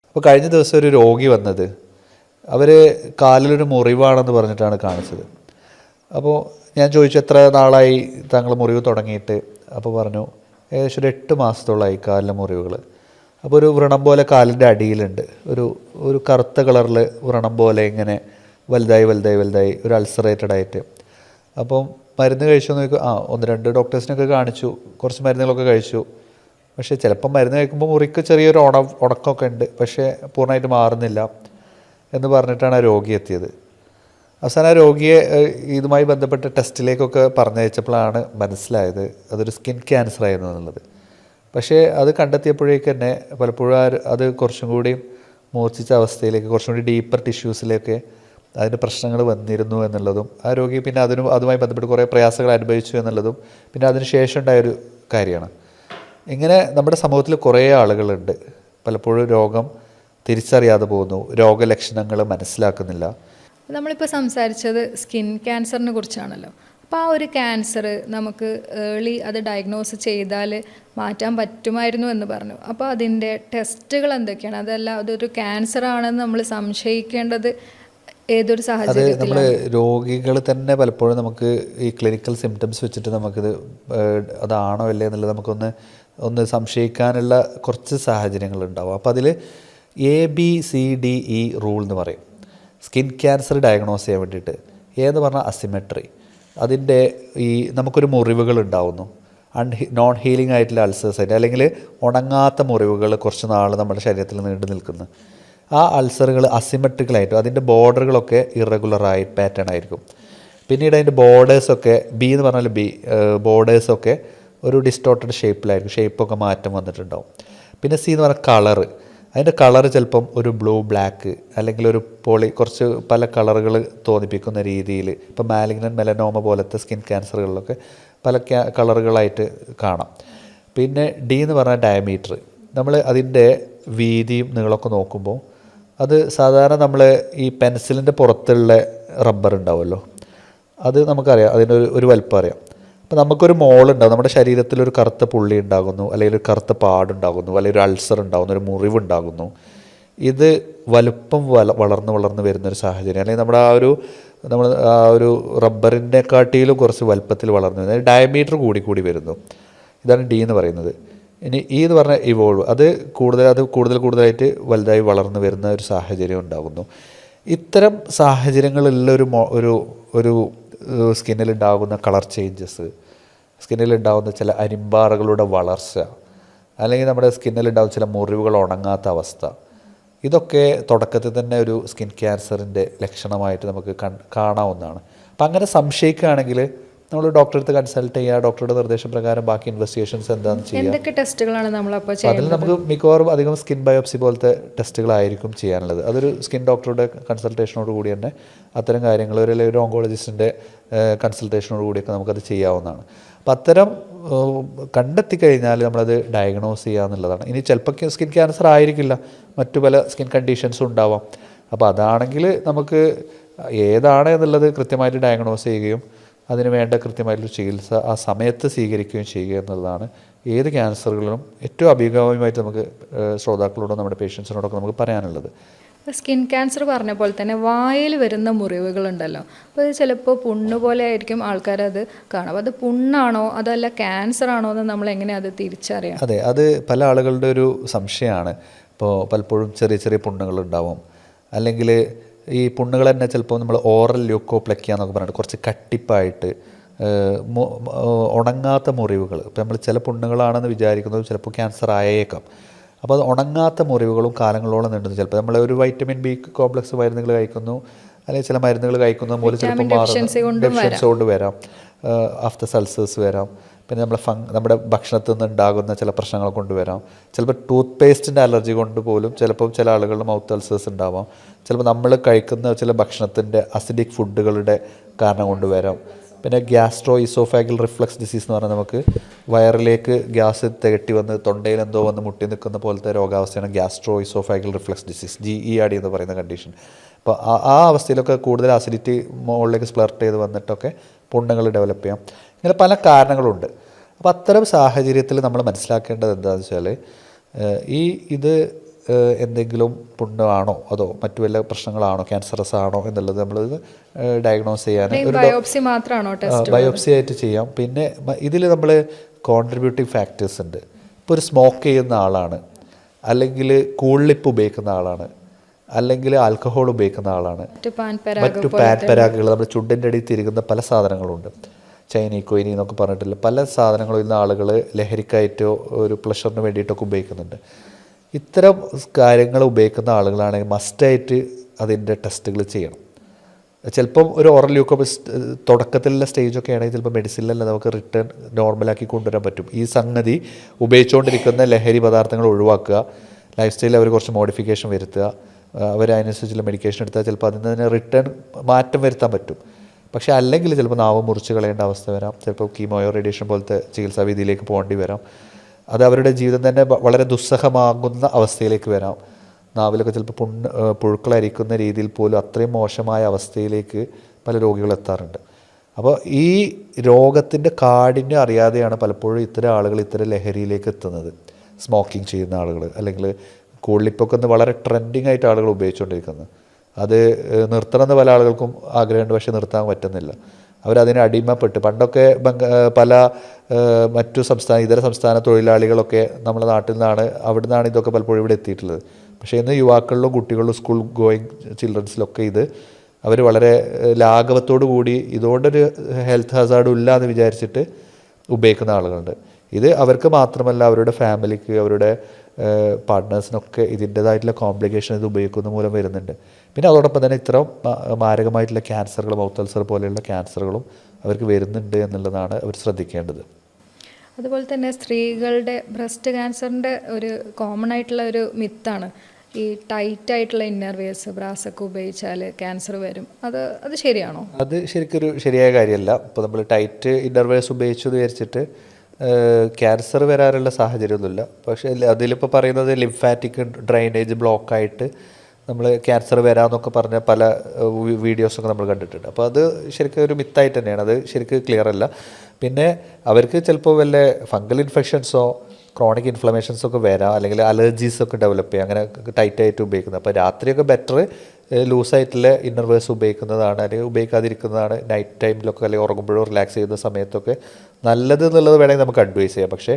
അപ്പോൾ കഴിഞ്ഞ ദിവസം ഒരു രോഗി വന്നത്, അവർ കാലിലൊരു മുറിവാണെന്ന് പറഞ്ഞിട്ടാണ് കാണിച്ചത്. അപ്പോൾ ഞാൻ ചോദിച്ചു എത്ര നാളായി താങ്കൾ മുറിവ് തുടങ്ങിയിട്ട്? അപ്പോൾ പറഞ്ഞു ഏകദേശം ഒരു 8 മാസത്തോളമായി കാലിലെ മുറിവുകൾ. അപ്പോൾ ഒരു വ്രണം പോലെ കാലിൻ്റെ അടിയിലുണ്ട്, ഒരു കറുത്ത കളറിൽ വ്രണം പോലെ ഇങ്ങനെ വലുതായി ഒരു അൾസറേറ്റഡ് ആയിട്ട്. അപ്പം മരുന്ന് കഴിച്ചോന്ന് ചോദിക്കും. 1-2 ഡോക്ടേഴ്സിനൊക്കെ കാണിച്ചു, കുറച്ച് മരുന്നുകളൊക്കെ കഴിച്ചു. പക്ഷേ ചിലപ്പം മരുന്ന് കഴിക്കുമ്പോൾ മുറിക്ക് ചെറിയൊരു ഉണക്കമൊക്കെ ഉണ്ട്, പക്ഷേ പൂർണ്ണമായിട്ട് മാറുന്നില്ല എന്ന് പറഞ്ഞിട്ടാണ് ആ രോഗി എത്തിയത്. അവസാനം ആ രോഗിയെ ഇതുമായി ബന്ധപ്പെട്ട ടെസ്റ്റിലേക്കൊക്കെ പറഞ്ഞയച്ചപ്പോഴാണ് മനസ്സിലായത് അതൊരു സ്കിൻ ക്യാൻസർ ആയിരുന്നു എന്നുള്ളത്. പക്ഷേ അത് കണ്ടെത്തിയപ്പോഴേക്ക് തന്നെ പലപ്പോഴും അത് കുറച്ചും കൂടി മൂർച്ഛിച്ച അവസ്ഥയിലേക്ക്, കുറച്ചും കൂടി ഡീപ്പർ ടിഷ്യൂസിലേക്ക് അതിൻ്റെ പ്രശ്നങ്ങൾ വന്നിരുന്നു എന്നുള്ളതും, ആ രോഗി പിന്നെ അതുമായി ബന്ധപ്പെട്ട് കുറേ പ്രയാസങ്ങൾ അനുഭവിച്ചു എന്നുള്ളതും പിന്നെ അതിന് ശേഷം ഉണ്ടായൊരു കാര്യമാണ്. ഇങ്ങനെ നമ്മുടെ സമൂഹത്തിൽ കുറേ ആളുകളുണ്ട്, പലപ്പോഴും രോഗം തിരിച്ചറിയാതെ പോകുന്നു, രോഗലക്ഷണങ്ങൾ മനസ്സിലാക്കുന്നില്ല. നമ്മളിപ്പോൾ സംസാരിച്ചത് സ്കിൻ ക്യാൻസറിനെ കുറിച്ചാണല്ലോ. അപ്പോൾ ആ ഒരു ക്യാൻസർ നമുക്ക് ഏർലി അത് ഡയഗ്നോസ് ചെയ്താൽ മാറ്റാൻ പറ്റുമായിരുന്നു എന്ന് പറഞ്ഞു. അപ്പോൾ അതിൻ്റെ ടെസ്റ്റുകൾ എന്തൊക്കെയാണ്? അതല്ല അതൊരു ക്യാൻസർ ആണെന്ന് നമ്മൾ സംശയിക്കേണ്ടത് ഏതൊരു സാഹചര്യത്തിലാണ്? നമ്മൾ രോഗികൾ തന്നെ പലപ്പോഴും നമുക്ക് ഈ ക്ലിനിക്കൽ സിംറ്റംസ് വെച്ചിട്ട് നമുക്കിത് അതാണോ അല്ലേ എന്നുള്ളത് നമുക്കൊന്ന് സംശയിക്കാനുള്ള കുറച്ച് സാഹചര്യങ്ങളുണ്ടാവും. അപ്പോൾ അതിൽ ABCDE റൂൾ എന്ന് പറയും. സ്കിൻ ക്യാൻസർ ഡയഗ്നോസ് ചെയ്യാൻ വേണ്ടിയിട്ട് എന്ന് പറഞ്ഞാൽ അസിമെട്രി, അതിൻ്റെ നമുക്കൊരു മുറിവുകൾ ഉണ്ടാവുന്നു, നോൺ ഹീലിംഗ് ആയിട്ടുള്ള അൾസേഴ്സ് ആയിട്ട്, അല്ലെങ്കിൽ ഉണങ്ങാത്ത മുറിവുകൾ കുറച്ച് നാൾ നമ്മുടെ ശരീരത്തിൽ നീണ്ടു നിൽക്കുന്നു. ആ അൾസറുകൾ അസിമെട്രിക്കലായിട്ടും അതിൻ്റെ ബോർഡറുകളൊക്കെ ഇറഗുലറായി പാറ്റേൺ ആയിരിക്കും. പിന്നീട് അതിൻ്റെ ബോർഡേഴ്സൊക്കെ B എന്ന് പറഞ്ഞാൽ ബോർഡേഴ്സൊക്കെ ഒരു ഡിസ്റ്റോർട്ടഡ് ഷേപ്പിലായിരിക്കും, ഷേപ്പൊക്കെ മാറ്റം വന്നിട്ടുണ്ടാവും. പിന്നെ C എന്ന് പറഞ്ഞാൽ കളറ്, അതിൻ്റെ കളറ് ചിലപ്പം ഒരു ബ്ലൂ ബ്ലാക്ക് അല്ലെങ്കിൽ ഒരു കുറച്ച് പല കളറുകൾ തോന്നിപ്പിക്കുന്ന രീതിയിൽ, ഇപ്പോൾ മാലിഗ്നൻ മെലനോമ പോലത്തെ സ്കിൻ ക്യാൻസറുകളിലൊക്കെ പല കളറുകളായിട്ട് കാണാം. പിന്നെ D എന്ന് പറഞ്ഞാൽ ഡയമീറ്റർ, നമ്മൾ അതിൻ്റെ വീതിയും നീളമൊക്കെ നോക്കുമ്പോൾ അത് സാധാരണ നമ്മൾ ഈ പെൻസിലിൻ്റെ പുറത്തുള്ള റബ്ബർ ഉണ്ടാവുമല്ലോ, അത് നമുക്കറിയാം, അതിനൊരു വലിപ്പം അറിയാം. അപ്പോൾ നമുക്കൊരു മോളുണ്ടാകും, നമ്മുടെ ശരീരത്തിലൊരു കറുത്ത പുള്ളി ഉണ്ടാകുന്നു, അല്ലെങ്കിൽ ഒരു കറുത്ത പാടുണ്ടാകുന്നു, അല്ലെങ്കിൽ ഒരു അൾസർ ഉണ്ടാകുന്നു, ഒരു മുറിവുണ്ടാകുന്നു. ഇത് വലുപ്പം വളർന്ന് വരുന്നൊരു സാഹചര്യം, അല്ലെങ്കിൽ നമ്മൾ ആ ഒരു റബ്ബറിൻ്റെ കാട്ടിയിലും കുറച്ച് വലുപ്പത്തിൽ വളർന്നു വരുന്നത്, ഡയമീറ്റർ കൂടി വരുന്നു. ഇതാണ് D എന്ന് പറയുന്നത്. ഇനി E എന്ന് പറഞ്ഞാൽ ഇവോൾവ്, അത് കൂടുതലായിട്ട് വലുതായി വളർന്നു വരുന്ന ഒരു സാഹചര്യം ഉണ്ടാകുന്നു. ഇത്തരം സാഹചര്യങ്ങളുള്ള ഒരു സ്കിന്നിലുണ്ടാകുന്ന കളർ ചേഞ്ചസ്, സ്കിന്നിലുണ്ടാകുന്ന ചില അരിമ്പാറകളുടെ വളർച്ച, അല്ലെങ്കിൽ നമ്മുടെ സ്കിന്നിലുണ്ടാകുന്ന ചില മുറിവുകൾ ഉണങ്ങാത്ത അവസ്ഥ, ഇതൊക്കെ തുടക്കത്തിൽ തന്നെ ഒരു സ്കിൻ ക്യാൻസറിൻ്റെ ലക്ഷണമായിട്ട് നമുക്ക് കാണാവുന്നതാണ്. അപ്പം അങ്ങനെ സംശയിക്കുകയാണെങ്കിൽ നമ്മൾ ഡോക്ടറെ അടുത്ത് കൺസൾട്ട് ചെയ്യുക, ഡോക്ടറുടെ നിർദ്ദേശപ്രകാരം ബാക്കി ഇൻവെസ്റ്റിഗേഷൻസ് എന്താണെന്ന് ചെയ്യുക. എന്തൊക്കെ ടെസ്റ്റുകളാണ് നമ്മളപ്പോൾ അതിൽ നമുക്ക് മിക്കവാറും അധികം സ്കിൻ ബയോപ്സി പോലത്തെ ടെസ്റ്റുകളായിരിക്കും ചെയ്യാനുള്ളത്. അതൊരു സ്കിൻ ഡോക്ടറുടെ കൺസൾട്ടേഷനോട് കൂടി തന്നെ അത്തരം കാര്യങ്ങൾ, ഒരു ഓങ്കോളജിസ്റ്റിൻ്റെ കൺസൾട്ടേഷനോട് കൂടിയൊക്കെ നമുക്കത് ചെയ്യാവുന്നതാണ്. അപ്പോൾ അത്തരം കണ്ടെത്തി കഴിഞ്ഞാൽ നമ്മളത് ഡയഗ്നോസ് ചെയ്യുക എന്നുള്ളതാണ്. ഇനി ചിലപ്പോൾ സ്കിൻ ക്യാൻസർ ആയിരിക്കില്ല, മറ്റു പല സ്കിൻ കണ്ടീഷൻസും ഉണ്ടാവാം. അപ്പോൾ അതാണെങ്കിൽ നമുക്ക് ഏതാണ് എന്നുള്ളത് കൃത്യമായിട്ട് ഡയഗ്നോസ് ചെയ്യുകയും അതിന് വേണ്ട കൃത്യമായിട്ടുള്ള ചികിത്സ ആ സമയത്ത് സ്വീകരിക്കുകയും ചെയ്യുക എന്നുള്ളതാണ് ഏത് ക്യാൻസറുകളിലും ഏറ്റവും അഭികാമ്യമായിട്ട് നമുക്ക് ശ്രോതാക്കളോടോ നമ്മുടെ പേഷ്യൻസിനോടൊക്കെ നമുക്ക് പറയാനുള്ളത്. സ്കിൻ ക്യാൻസർ പറഞ്ഞ പോലെ തന്നെ വായിൽ വരുന്ന മുറിവുകളുണ്ടല്ലോ, അപ്പോൾ അത് ചിലപ്പോൾ പുണ്ണ് പോലെ ആയിരിക്കും ആൾക്കാരത് കാണും. അത് പുണ്ണാണോ അതല്ല ക്യാൻസർ ആണോ എന്ന് നമ്മൾ എങ്ങനെയാണ് അത് തിരിച്ചറിയാം? അതെ, അത് പല ആളുകളുടെ ഒരു സംശയമാണ്. ഇപ്പോൾ പലപ്പോഴും ചെറിയ പുണ്ണുകളുണ്ടാവും, അല്ലെങ്കിൽ ഈ പുണ്ണുകൾ തന്നെ ചിലപ്പോൾ നമ്മൾ ഓറൽ ല്യൂക്കോപ്ലക്കിയ എന്നൊക്കെ പറഞ്ഞിട്ട് കുറച്ച് കട്ടിപ്പായിട്ട് ഉണങ്ങാത്ത മുറിവുകൾ. ഇപ്പോൾ നമ്മൾ ചില പുണ്ണുകളാണെന്ന് വിചാരിക്കുന്നത് ചിലപ്പോൾ ക്യാൻസർ ആയേക്കാം. അപ്പോൾ അത് ഉണങ്ങാത്ത മുറിവുകളും കാലങ്ങളോളം നീണ്ടുന്നു. ചിലപ്പോൾ നമ്മൾ ഒരു വൈറ്റമിൻ B കോംപ്ലക്സ് മരുന്നുകൾ കഴിക്കുന്നു, അല്ലെങ്കിൽ ചില മരുന്നുകൾ കഴിക്കുന്നത് മൂലം ചിലപ്പോൾ ഡെഫിഷ്യൻസി കൊണ്ട് വരാം, ആഫ്റ്റർ സൾസേഴ്സ് വരാം. പിന്നെ നമ്മുടെ ഭക്ഷണത്തിൽ നിന്ന് ഉണ്ടാകുന്ന ചില പ്രശ്നങ്ങൾ കൊണ്ടുവരാം. ചിലപ്പോൾ ടൂത്ത് പേസ്റ്റിൻ്റെ അലർജി കൊണ്ട് പോലും ചിലപ്പോൾ ചില ആളുകളുടെ മൗത്ത് അൾസേഴ്സ് ഉണ്ടാവാം. ചിലപ്പോൾ നമ്മൾ കഴിക്കുന്ന ചില ഭക്ഷണത്തിൻ്റെ അസിഡിക് ഫുഡുകളുടെ കാരണം കൊണ്ടുവരാം. പിന്നെ ഗ്യാസ്ട്രോ ഇസോഫാഗൽ റിഫ്ലക്സ് ഡിസീസ് എന്ന് പറഞ്ഞാൽ നമുക്ക് വയറിലേക്ക് ഗ്യാസ് തികട്ടി വന്ന് തൊണ്ടയിൽ എന്തോ വന്ന് മുട്ടി നിൽക്കുന്ന പോലത്തെ രോഗാവസ്ഥയാണ് gastro oesophageal reflux disease, GERD എന്ന് പറയുന്ന കണ്ടീഷൻ. അപ്പോൾ ആ അവസ്ഥയിലൊക്കെ കൂടുതൽ അസിഡിറ്റി മുകളിലേക്ക് സ്പ്ലർട്ട് ചെയ്ത് വന്നിട്ടൊക്കെ പുണ്ണുകൾ ഡെവലപ്പ് ചെയ്യാം. ഇങ്ങനെ പല കാരണങ്ങളുണ്ട്. അപ്പോൾ അത്തരം സാഹചര്യത്തിൽ നമ്മൾ മനസ്സിലാക്കേണ്ടത് എന്താണെന്ന് വെച്ചാൽ ഇത് എന്തെങ്കിലും പുണ്ണാണോ അതോ മറ്റു വല്ല പ്രശ്നങ്ങളാണോ ക്യാൻസറസ് ആണോ എന്നുള്ളത് നമ്മളിത് ഡയഗ്നോസ് ചെയ്യാൻ ഒരു ബയോപ്സി മാത്രമാണോ ടെസ്റ്റ്? ബയോപ്സി ആയിട്ട് ചെയ്യാം. പിന്നെ ഇതിൽ നമ്മൾ കോൺട്രിബ്യൂട്ടിംഗ് ഫാക്ടേഴ്സ് ഉണ്ട്. ഇപ്പോൾ ഒരു സ്മോക്ക് ചെയ്യുന്ന ആളാണ്, അല്ലെങ്കിൽ കൂളിപ്പ് ഉപയോഗിക്കുന്ന ആളാണ്, അല്ലെങ്കിൽ ആൽക്കഹോൾ ഉപയോഗിക്കുന്ന ആളാണ്, മറ്റു പാൻ പരാഗുകൾ നമ്മുടെ ചുണ്ടിൻ്റെ അടിയിൽ തിരികുന്ന പല സാധനങ്ങളുണ്ട്, ചൈനി കൊയിനി എന്നൊക്കെ പറഞ്ഞിട്ടില്ല പല സാധനങ്ങളും ഇന്ന് ആളുകൾ ലഹരിക്കായിട്ടോ ഒരു പ്ലഷറിന് വേണ്ടിയിട്ടൊക്കെ ഉപയോഗിക്കുന്നുണ്ട്. ഇത്തരം കാര്യങ്ങൾ ഉപയോഗിക്കുന്ന ആളുകളാണെങ്കിൽ മസ്റ്റായിട്ട് അതിൻ്റെ ടെസ്റ്റുകൾ ചെയ്യണം. ചിലപ്പം ഒരു ഓറൽ ല്യൂക്കോമസ് തുടക്കത്തിലുള്ള സ്റ്റേജൊക്കെ ആണെങ്കിൽ ചിലപ്പോൾ മെഡിസിനിലല്ല നമുക്ക് റിട്ടേൺ നോർമലാക്കി കൊണ്ടുവരാൻ പറ്റും. ഈ സംഗതി ഉപയോഗിച്ചുകൊണ്ടിരിക്കുന്ന ലഹരി പദാർത്ഥങ്ങൾ ഒഴിവാക്കുക, ലൈഫ് സ്റ്റൈലിൽ അവർ കുറച്ച് മോഡിഫിക്കേഷൻ വരുത്തുക, അവരതിനനുസരിച്ചുള്ള മെഡിക്കേഷൻ എടുത്താൽ ചിലപ്പോൾ അതിൽ നിന്ന് തന്നെ റിട്ടേൺ മാറ്റം വരുത്താൻ പറ്റും. പക്ഷേ അല്ലെങ്കിൽ ചിലപ്പോൾ നാവ് മുറിച്ച് കളയേണ്ട അവസ്ഥ വരാം, ചിലപ്പോൾ കീമോയോ റേഡിയേഷൻ പോലത്തെ ചികിത്സാ രീതിയിലേക്ക് പോകേണ്ടി വരാം. അത് അവരുടെ ജീവിതം തന്നെ വളരെ ദുസ്സഹമാകുന്ന അവസ്ഥയിലേക്ക് വരാം. നാവിലൊക്കെ ചിലപ്പോൾ പുഴുക്കളരിക്കുന്ന രീതിയിൽ പോലും അത്രയും മോശമായ അവസ്ഥയിലേക്ക് പല രോഗികൾ എത്താറുണ്ട്. അപ്പോൾ ഈ രോഗത്തിൻ്റെ കാഠിന്യം അറിയാതെയാണ് പലപ്പോഴും ഇത്തരം ആളുകൾ ഇത്തരം ലഹരിയിലേക്ക് എത്തുന്നത്. സ്മോക്കിംഗ് ചെയ്യുന്ന ആളുകൾ, അല്ലെങ്കിൽ കൂളിപ്പൊക്കെ ഒന്ന് വളരെ ട്രെൻഡിങ് ആയിട്ട് ആളുകൾ ഉപയോഗിച്ചുകൊണ്ടിരിക്കുന്നത്. അത് നിർത്തണമെന്ന് പല ആളുകൾക്കും ആഗ്രഹമുണ്ട്, പക്ഷേ നിർത്താൻ പറ്റുന്നില്ല. അവരതിന് അടിമപ്പെട്ട് പണ്ടൊക്കെ പല മറ്റു ഇതര സംസ്ഥാന തൊഴിലാളികളൊക്കെ നമ്മുടെ നാട്ടിൽ നിന്നാണ്, അവിടെ നിന്നാണ് ഇതൊക്കെ പലപ്പോഴും ഇവിടെ എത്തിയിട്ടുള്ളത്. പക്ഷേ ഇന്ന് യുവാക്കളിലും കുട്ടികളിലും സ്കൂൾ ഗോയിങ് ചിൽഡ്രൻസിലൊക്കെ ഇത് അവർ വളരെ ലാഘവത്തോടു കൂടി ഇതുകൊണ്ടൊരു ഹെൽത്ത് ഹസാർഡും ഇല്ല എന്ന് വിചാരിച്ചിട്ട് ഉപയോഗിക്കുന്ന ആളുകളുണ്ട്. ഇത് അവർക്ക് മാത്രമല്ല അവരുടെ ഫാമിലിക്ക്, അവരുടെ പാർട്ട്നേഴ്സിനൊക്കെ ഇതിൻ്റേതായിട്ടുള്ള കോംപ്ലിക്കേഷൻ ഇത് ഉപയോഗിക്കുന്ന മൂലം വരുന്നുണ്ട്. പിന്നെ അതോടൊപ്പം തന്നെ ഇത്തരം മാരകമായിട്ടുള്ള ക്യാൻസറുകൾ, മൗത്ത് അൾസർ പോലെയുള്ള ക്യാൻസറുകളും അവർക്ക് വരുന്നുണ്ട് എന്നുള്ളതാണ് അവർ ശ്രദ്ധിക്കേണ്ടത്. അതുപോലെ തന്നെ സ്ത്രീകളുടെ ബ്രസ്റ്റ് ക്യാൻസറിൻ്റെ ഒരു കോമൺ ആയിട്ടുള്ള ഒരു മിത്താണ് ഈ ടൈറ്റ് ആയിട്ടുള്ള ഇന്നർവേഴ്സ് ബ്രാസൊക്കെ ഉപയോഗിച്ചാൽ ക്യാൻസർ വരും. അത് ശരിയാണോ? അത് ശരിക്കൊരു ശരിയായ കാര്യമല്ല. ഇപ്പോൾ നമ്മൾ ടൈറ്റ് ഇന്നർവേഴ്സ് ഉപയോഗിച്ചു വിചാരിച്ചിട്ട് ക്യാൻസർ വരാനുള്ള സാഹചര്യമൊന്നുമില്ല. പക്ഷേ അതിലിപ്പോൾ പറയുന്നത് ലിംഫാറ്റിക് ഡ്രൈനേജ് ബ്ലോക്കായിട്ട് നമ്മൾ ക്യാൻസർ വരാമെന്നൊക്കെ പറഞ്ഞ പല വീഡിയോസൊക്കെ നമ്മൾ കണ്ടിട്ടുണ്ട്. അപ്പോൾ അത് ശരിക്കും ഒരു മിത്തായിട്ട് തന്നെയാണ്, അത് ശരിക്കും ക്ലിയർ അല്ല. പിന്നെ അവർക്ക് ചിലപ്പോൾ വല്ല ഫംഗൽ ഇൻഫെക്ഷൻസോ ക്രോണിക് ഇൻഫ്ലമേഷൻസൊക്കെ വരാം, അല്ലെങ്കിൽ അലർജീസൊക്കെ ഡെവലപ്പ് ചെയ്യാം അങ്ങനെ ടൈറ്റായിട്ട് ഉപയോഗിക്കുന്നത്. അപ്പോൾ രാത്രിയൊക്കെ ബെറ്റർ ലൂസായിട്ടുള്ള ഇന്നർവേഴ്സ് ഉപയോഗിക്കുന്നതാണ്, അല്ലെങ്കിൽ ഉപയോഗിക്കാതിരിക്കുന്നതാണ് നൈറ്റ് ടൈമിലൊക്കെ, അല്ലെങ്കിൽ ഉറങ്ങുമ്പോഴോ റിലാക്സ് ചെയ്യുന്ന സമയത്തൊക്കെ നല്ലത് എന്നുള്ളത് വേണമെങ്കിൽ നമുക്ക് അഡ്വൈസ് ചെയ്യാം. പക്ഷേ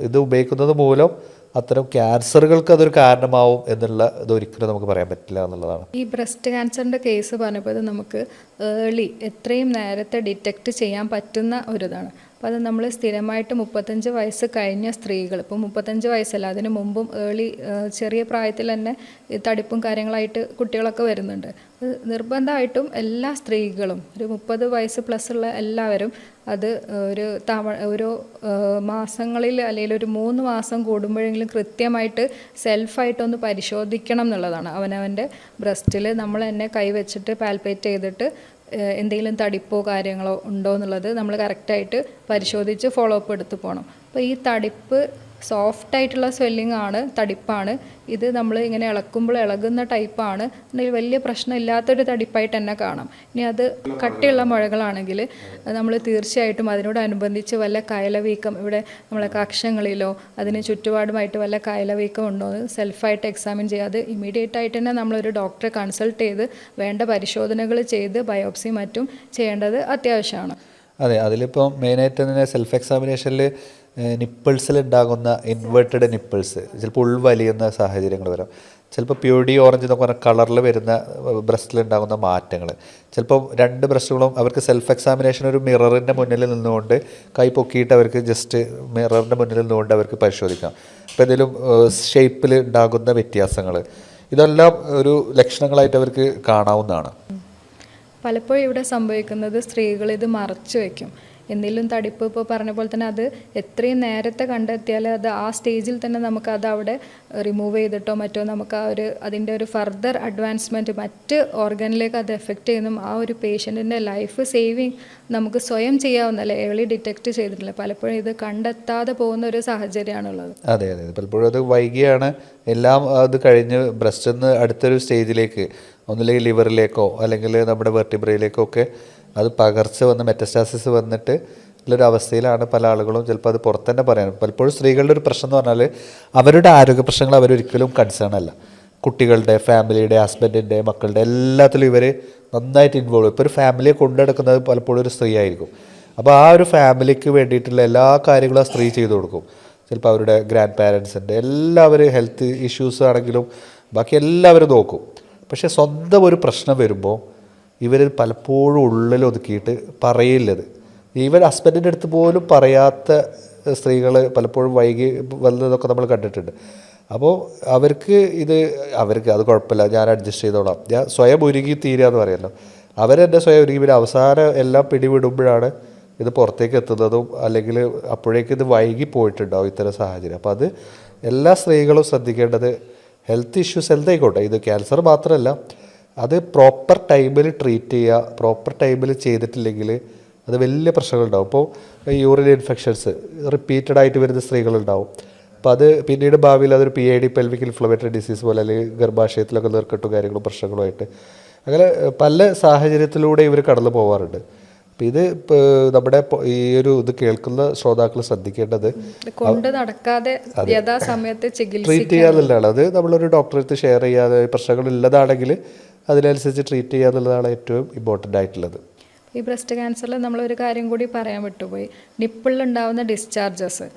ഇത് ഉപയോഗിക്കുന്നത് മൂലം അത്തരം ക്യാൻസറുകൾക്ക് അതൊരു കാരണമാവും എന്നുള്ള ഇതൊരിക്കലും നമുക്ക് പറയാൻ പറ്റില്ല എന്നുള്ളതാണ്. ഈ ബ്രസ്റ്റ് ക്യാൻസറിൻ്റെ കേസ് പറഞ്ഞപ്പോൾ ഇത് നമുക്ക് എത്രയും നേരത്തെ ഡിറ്റക്റ്റ് ചെയ്യാൻ പറ്റുന്ന ഒരിതാണ്. അപ്പോൾ അത് നമ്മൾ സ്ഥിരമായിട്ട് 35 വയസ്സ് കഴിഞ്ഞ സ്ത്രീകൾ, ഇപ്പോൾ 35 വയസ്സല്ല അതിന് മുമ്പും ചെറിയ പ്രായത്തിൽ തന്നെ തടിപ്പും കാര്യങ്ങളായിട്ട് കുട്ടികളൊക്കെ വരുന്നുണ്ട്. നിർബന്ധമായിട്ടും എല്ലാ സ്ത്രീകളും ഒരു 30 വയസ്സ് പ്ലസ് ഉള്ള എല്ലാവരും അത് ഓരോ മാസങ്ങളിൽ അല്ലെങ്കിൽ ഒരു 3 മാസം കൂടുമ്പോഴെങ്കിലും കൃത്യമായിട്ട് സെൽഫായിട്ടൊന്ന് പരിശോധിക്കണം എന്നുള്ളതാണ്. അവനവൻ്റെ ബ്രസ്റ്റിൽ നമ്മൾ തന്നെ കൈവച്ചിട്ട് പാൽപ്പേറ്റ് ചെയ്തിട്ട് എന്തെങ്കിലും തടിപ്പോ കാര്യങ്ങളോ ഉണ്ടോ എന്നുള്ളത് നമ്മൾ കറക്റ്റായിട്ട് പരിശോധിച്ച് ഫോളോ അപ്പ് എടുത്ത് പോകണം. അപ്പോൾ ഈ തടിപ്പ് സോഫ്റ്റായിട്ടുള്ള സ്വെല്ലിംഗ് ആണ്, തടിപ്പാണ്. ഇത് നമ്മൾ ഇങ്ങനെ ഇളക്കുമ്പോൾ ഇളകുന്ന ടൈപ്പാണ് എന്നെങ്കിൽ വലിയ പ്രശ്നമില്ലാത്തൊരു തടിപ്പായിട്ട് തന്നെ കാണാം. ഇനി അത് കട്ടിയുള്ള മുഴകളാണെങ്കിൽ നമ്മൾ തീർച്ചയായിട്ടും അതിനോടനുബന്ധിച്ച് വല്ല കയലവീക്കം, ഇവിടെ നമ്മളെ കക്ഷങ്ങളിലോ അതിന് ചുറ്റുപാടുമായിട്ട് വല്ല കയലവീക്കം ഉണ്ടോ എന്ന് സെൽഫായിട്ട് എക്സാമിൻ ചെയ്യാതെ ഇമ്മീഡിയറ്റ് ആയിട്ട് തന്നെ നമ്മളൊരു ഡോക്ടറെ കൺസൾട്ട് ചെയ്ത് വേണ്ട പരിശോധനകൾ ചെയ്ത് ബയോപ്സി മറ്റും ചെയ്യേണ്ടത് അത്യാവശ്യമാണ്. അതെ, അതിലിപ്പോൾ മെയിനായിട്ട് തന്നെ സെൽഫ് എക്സാമിനേഷനിൽ നിപ്പിൾസിലുണ്ടാകുന്ന ഇൻവേർട്ടഡ് നിപ്പിൾസ് ചിലപ്പോൾ ഉൾവലിയുന്ന സാഹചര്യങ്ങൾ വരാം. ചിലപ്പോൾ പ്യൂരിറ്റി ഓറഞ്ച് എന്നൊക്കെ പറഞ്ഞാൽ കളറിൽ വരുന്ന ബ്രസ്റ്റിലുണ്ടാകുന്ന മാറ്റങ്ങൾ, ചിലപ്പോൾ രണ്ട് ബ്രസ്റ്റുകളും അവർക്ക് സെൽഫ് എക്സാമിനേഷൻ ഒരു മിററിൻ്റെ മുന്നിൽ നിന്നുകൊണ്ട് കൈ പൊക്കിയിട്ട് അവർക്ക് ജസ്റ്റ് മിററിൻ്റെ മുന്നിൽ നിന്നുകൊണ്ട് അവർക്ക് പരിശോധിക്കാം. അപ്പോൾ എന്തെങ്കിലും ഷേപ്പിൽ ഉണ്ടാകുന്ന വ്യത്യാസങ്ങൾ ഇതെല്ലാം ഒരു ലക്ഷണങ്ങളായിട്ട് അവർക്ക് കാണാവുന്നതാണ്. പലപ്പോഴും ഇവിടെ സംഭവിക്കുന്നത് സ്ത്രീകൾ ഇത് മറച്ചു വയ്ക്കും. എന്തെങ്കിലും തടിപ്പ് ഇപ്പോൾ പറഞ്ഞ പോലെ തന്നെ അത് എത്രയും നേരത്തെ കണ്ടെത്തിയാൽ അത് ആ സ്റ്റേജിൽ തന്നെ നമുക്കത് അവിടെ റിമൂവ് ചെയ്തിട്ടോ മറ്റോ നമുക്ക് അതിൻ്റെ ഒരു ഫർദർ അഡ്വാൻസ്മെൻറ്റ് മറ്റ് ഓർഗനിലേക്ക് അത് എഫക്റ്റ് ചെയ്യുന്നു. ആ ഒരു പേഷ്യൻറ്റിൻ്റെ ലൈഫ് സേവിങ് നമുക്ക് സ്വയം ചെയ്യാവുന്നല്ലേ, ഏർലി ഡിറ്റക്റ്റ് ചെയ്തിട്ടില്ല. പലപ്പോഴും ഇത് കണ്ടെത്താതെ പോകുന്ന ഒരു സാഹചര്യമാണുള്ളത്. അതെ, പലപ്പോഴും അത് വൈകിയാണ് എല്ലാം അത് കഴിഞ്ഞ് ബ്രസ്റ്റിൽ നിന്ന് അടുത്തൊരു സ്റ്റേജിലേക്ക് ഒന്നുമില്ലെങ്കിൽ ലിവറിലേക്കോ അല്ലെങ്കിൽ നമ്മുടെ വെർട്ടിബ്രയിലേക്കോ ഒക്കെ അത് പകർച്ച വന്ന് മെറ്റസ്റ്റാസിസ് വന്നിട്ട് ഉള്ളൊരു അവസ്ഥയിലാണ് പല ആളുകളും ചിലപ്പോൾ അത് പുറത്ത് തന്നെ പറയാൻ. പലപ്പോഴും സ്ത്രീകളുടെ ഒരു പ്രശ്നം എന്ന് പറഞ്ഞാൽ അവരുടെ ആരോഗ്യ പ്രശ്നങ്ങൾ അവരൊരിക്കലും കൺസേൺ അല്ല. കുട്ടികളുടെ, ഫാമിലിയുടെ, ഹസ്ബൻഡിൻ്റെ, മക്കളുടെ എല്ലാത്തിലും ഇവർ നന്നായിട്ട് ഇൻവോൾവ്. ഇപ്പോൾ ഒരു ഫാമിലിയെ കൊണ്ടുനടക്കുന്നത് പലപ്പോഴും ഒരു സ്ത്രീ ആയിരിക്കും. അപ്പോൾ ആ ഒരു ഫാമിലിക്ക് വേണ്ടിയിട്ടുള്ള എല്ലാ കാര്യങ്ങളും ആ സ്ത്രീ ചെയ്തു കൊടുക്കും. ചിലപ്പോൾ അവരുടെ ഗ്രാൻഡ് പാരൻസിൻ്റെ എല്ലാവരും ഹെൽത്ത് ഇഷ്യൂസ് ആണെങ്കിലും ബാക്കി എല്ലാവരും നോക്കും. പക്ഷേ സ്വന്തം ഒരു പ്രശ്നം വരുമ്പോൾ ഇവർ പലപ്പോഴും ഉള്ളിൽ ഒതുക്കിയിട്ട് പറയില്ലത്. ഈവൻ ഹസ്ബൻഡിൻ്റെ അടുത്ത് പോലും പറയാത്ത സ്ത്രീകൾ പലപ്പോഴും വൈകി വന്നതൊക്കെ നമ്മൾ കണ്ടിട്ടുണ്ട്. അപ്പോൾ അവർക്ക് അത് കുഴപ്പമില്ല, ഞാൻ അഡ്ജസ്റ്റ് ചെയ്തോളാം, ഞാൻ സ്വയം ഒരുങ്ങി തീരുക എന്ന് പറയുമല്ലോ. അവരെന്നെ സ്വയം ഒരുങ്ങി പിന്നെ അവസാനം എല്ലാം പിടിവിടുമ്പോഴാണ് ഇത് പുറത്തേക്ക് എത്തുന്നതും അല്ലെങ്കിൽ അപ്പോഴേക്കും ഇത് വൈകി പോയിട്ടുണ്ടാവും ഇത്തരം സാഹചര്യം. അപ്പോൾ അത് എല്ലാ സ്ത്രീകളും ശ്രദ്ധിക്കേണ്ടത് ഹെൽത്ത് ഇഷ്യൂസ് എന്തായിക്കോട്ടെ, ഇത് ക്യാൻസർ മാത്രമല്ല, അത് പ്രോപ്പർ ടൈമിൽ ട്രീറ്റ് ചെയ്യുക. പ്രോപ്പർ ടൈമിൽ ചെയ്തിട്ടില്ലെങ്കിൽ അത് വലിയ പ്രശ്നങ്ങളുണ്ടാവും. ഇപ്പോൾ യൂറിൻ ഇൻഫെക്ഷൻസ് റിപ്പീറ്റഡ് ആയിട്ട് വരുന്ന സ്ത്രീകളുണ്ടാവും. അപ്പോൾ അത് പിന്നീട് ഭാവിയിൽ അതൊരു PID, പെൽവിക് ഇൻഫ്ലമേറ്ററി ഡിസീസ് പോലെ, അല്ലെങ്കിൽ ഗർഭാശയത്തിലൊക്കെ നീർക്കെട്ടും കാര്യങ്ങളും പ്രശ്നങ്ങളുമായിട്ട് അങ്ങനെ പല സാഹചര്യത്തിലൂടെ ഇവർ കടന്നു പോകാറുണ്ട്. അപ്പം ഇത് നമ്മുടെ ഇത് കേൾക്കുന്ന ശ്രോതാക്കൾ ശ്രദ്ധിക്കേണ്ടത് കൊണ്ട് നടക്കാതെ യഥാസമയത്ത് ട്രീറ്റ് ചെയ്യാന്നുള്ളതാണ്. അത് നമ്മളൊരു ഡോക്ടറെ അടുത്ത് ഷെയർ ചെയ്യാതെ പ്രശ്നങ്ങൾ ഉള്ളതാണെങ്കിൽ അതിനനുസരിച്ച് ട്രീറ്റ് ചെയ്യുക എന്നുള്ളതാണ് ഏറ്റവും ഇമ്പോർട്ടൻ്റ് ആയിട്ടുള്ളത്. ഈ ബ്രസ്റ്റ് ക്യാൻസറിൽ നമ്മളൊരു കാര്യം കൂടി പറയാൻ വിട്ടുപോയി. നിപ്പിളിലുണ്ടാവുന്ന ഡിസ്ചാർജസ്,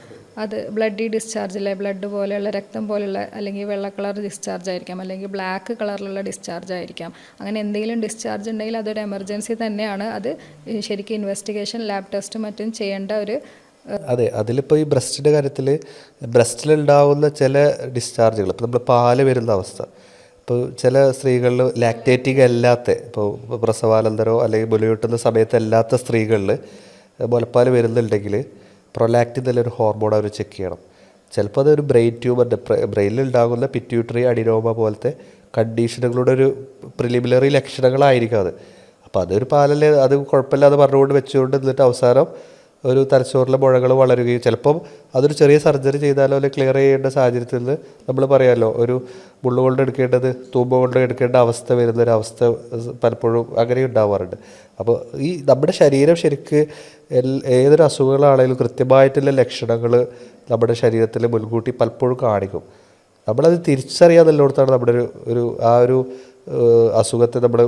അത് ബ്ലഡി ഡിസ്ചാർജ് അല്ലേ, ബ്ലഡ് പോലെയുള്ള, രക്തം പോലെയുള്ള, അല്ലെങ്കിൽ വെള്ള കളർ ഡിസ്ചാർജ് ആയിരിക്കാം, അല്ലെങ്കിൽ ബ്ലാക്ക് കളറിലുള്ള ഡിസ്ചാർജ് ആയിരിക്കാം. അങ്ങനെ എന്തെങ്കിലും ഡിസ്ചാർജ് ഉണ്ടെങ്കിൽ അതൊരു എമർജൻസി തന്നെയാണ്. അത് ശരിക്കും ഇൻവെസ്റ്റിഗേഷൻ, ലാബ് ടെസ്റ്റ് മറ്റും ചെയ്യേണ്ട ഒരു അതെ. അതിലിപ്പോൾ ഈ ബ്രസ്റ്റിൻ്റെ കാര്യത്തിൽ ബ്രസ്റ്റിലുണ്ടാവുന്ന ചില ഡിസ്ചാർജുകൾ, ഇപ്പോൾ നമ്മൾ പാല് വരുന്ന അവസ്ഥ, ഇപ്പോൾ ചില സ്ത്രീകളിൽ ലാക്ടേറ്റിംഗ് അല്ലാത്ത, ഇപ്പോൾ പ്രസവാനന്തരമോ അല്ലെങ്കിൽ മുലയൂട്ടുന്ന സമയത്തല്ലാത്ത സ്ത്രീകളിൽ മുലപ്പാൽ വരുന്നുണ്ടെങ്കിൽ പ്രൊലാക്റ്റിൻ എന്നൊരു ഹോർമോൺ അവർ ചെക്ക് ചെയ്യണം. ചിലപ്പോൾ അതൊരു ബ്രെയിൻ ട്യൂമറിൻ്റെ ബ്രെയിനിലുണ്ടാകുന്ന പിറ്റ്യൂട്ടറി അഡിനോമ പോലത്തെ കണ്ടീഷനുകളുടെ ഒരു പ്രിലിമിനറി ലക്ഷണങ്ങളായിരിക്കും അത്. അപ്പോൾ അതൊരു പാലല്ലേ, അത് കുഴപ്പമില്ലാതെ പറഞ്ഞുകൊണ്ട് വെച്ചുകൊണ്ട് എന്നിട്ട് അവസാനം ഒരു തലച്ചോറിലെ മുഴകൾ വളരുകയും ചിലപ്പം അതൊരു ചെറിയ സർജറി ചെയ്താലോ അല്ലെങ്കിൽ ക്ലിയർ ചെയ്യേണ്ട സാഹചര്യത്തിൽ നിന്ന് നമ്മൾ പറയാമല്ലോ, ഒരു മുള്ളു കൊണ്ട് എടുക്കേണ്ടത് തൂമ്പ കൊണ്ട് എടുക്കേണ്ട അവസ്ഥ വരുന്നൊരവസ്ഥ പലപ്പോഴും അങ്ങനെ ഉണ്ടാവാറുണ്ട്. അപ്പോൾ ഈ നമ്മുടെ ശരീരം ശരിക്ക് ഏതൊരു അസുഖങ്ങളാണെങ്കിലും കൃത്യമായിട്ടുള്ള ലക്ഷണങ്ങൾ നമ്മുടെ ശരീരത്തിൽ മുൻകൂട്ടി പലപ്പോഴും കാണിക്കും. നമ്മളത് തിരിച്ചറിയാന്നുള്ളിടത്താണ് നമ്മുടെ ഒരു അസുഖത്തെ നമ്മൾ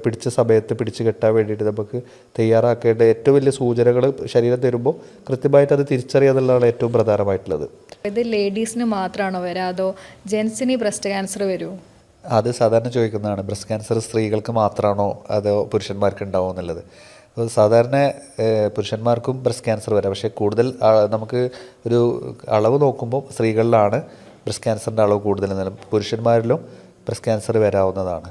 പിടിച്ച സമയത്ത് പിടിച്ചു കെട്ടാൻ വേണ്ടിയിട്ട് നമുക്ക് തയ്യാറാക്കേണ്ട ഏറ്റവും വലിയ സൂചനകൾ ശരീരം തരുമ്പോൾ കൃത്യമായിട്ട് അത് തിരിച്ചറിയാന്നുള്ളതാണ് ഏറ്റവും പ്രധാനമായിട്ടുള്ളത്. ഇത് ലേഡീസിന് മാത്രമാണോ വരാ, അതോ ജെൻസിന് ബ്രസ്റ്റ് ക്യാൻസർ വരുമോ? അത് സാധാരണ ചോദിക്കുന്നതാണ്, ബ്രസ്റ്റ് ക്യാൻസർ സ്ത്രീകൾക്ക് മാത്രമാണോ അതോ പുരുഷന്മാർക്ക് ഉണ്ടാവുമോ എന്നുള്ളത്. അപ്പോൾ സാധാരണ പുരുഷന്മാർക്കും ബ്രസ്റ്റ് ക്യാൻസർ വരാം. പക്ഷേ കൂടുതൽ നമുക്ക് ഒരു അളവ് നോക്കുമ്പോൾ സ്ത്രീകളിലാണ് ബ്രസ്റ്റ് ക്യാൻസറിൻ്റെ അളവ് കൂടുതൽ. പുരുഷന്മാരിലും ബ്രസ്റ്റ് ക്യാൻസർ വരാവുന്നതാണ്.